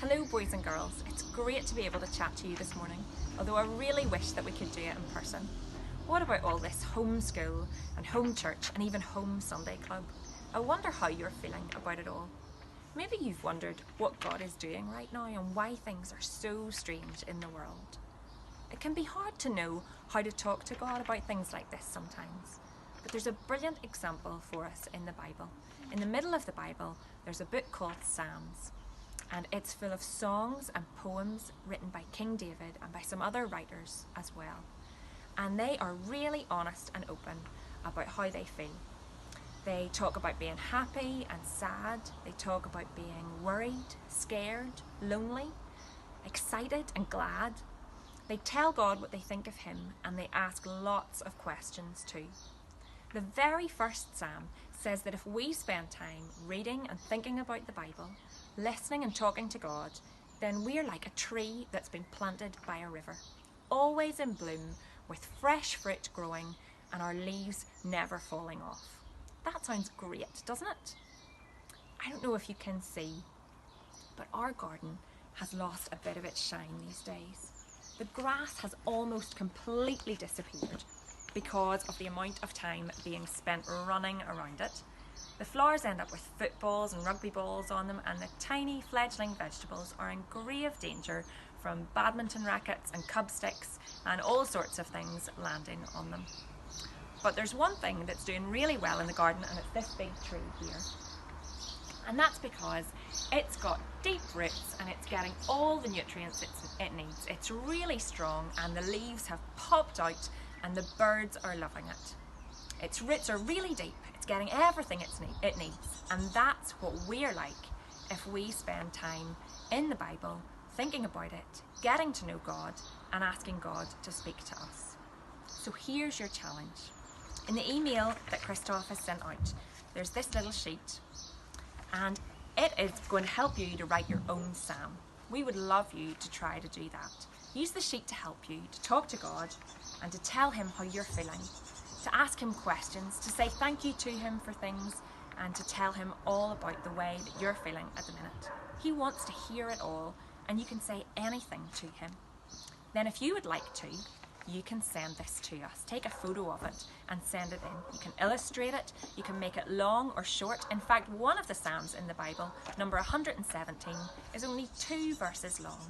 Hello boys and girls, it's great to be able to chat to you this morning, although I really wish that we could do it in person. What about all this home school and home church and even home Sunday club? I wonder how you're feeling about it all. Maybe you've wondered what God is doing right now and why things are so strange in the world. It can be hard to know how to talk to God about things like this sometimes, but there's a brilliant example for us in the Bible. In the middle of the Bible, there's a book called Psalms. And it's full of songs and poems written by King David and by some other writers as well. And they are really honest and open about how they feel. They talk about being happy and sad. They talk about being worried, scared, lonely, excited and glad. They tell God what they think of him, and they ask lots of questions too. The very first psalm says that if we spend time reading and thinking about the Bible, listening and talking to God, then we're like a tree that's been planted by a river, always in bloom, with fresh fruit growing and our leaves never falling off. That sounds great, doesn't it? I don't know if you can see, but our garden has lost a bit of its shine these days. The grass has almost completely disappeared because of the amount of time being spent running around it. The flowers end up with footballs and rugby balls on them, and the tiny fledgling vegetables are in grave danger from badminton rackets and cub sticks and all sorts of things landing on them. But there's one thing that's doing really well in the garden, and it's this big tree here. And that's because it's got deep roots and it's getting all the nutrients it needs. It's really strong and the leaves have popped out and the birds are loving it. Its roots are really deep. It's getting everything it needs. And that's what we're like if we spend time in the Bible, thinking about it, getting to know God and asking God to speak to us. So here's your challenge. In the email that Christoph has sent out, there's this little sheet, and it is going to help you to write your own psalm. We would love you to try to do that. Use the sheet to help you, to talk to God and to tell him how you're feeling, to ask him questions, to say thank you to him for things, and to tell him all about the way that you're feeling at the minute. He wants to hear it all, and you can say anything to him. Then if you would like to, you can send this to us. Take a photo of it and send it in. You can illustrate it, you can make it long or short. In fact, one of the Psalms in the Bible, number 117, is only 2 verses long.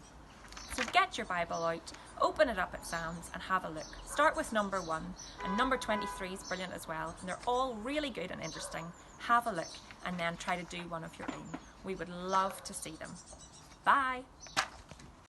So get your Bible out, open it up at Psalms and have a look. Start with number 1, and number 23 is brilliant as well. And they're all really good and interesting. Have a look and then try to do one of your own. We would love to see them. Bye.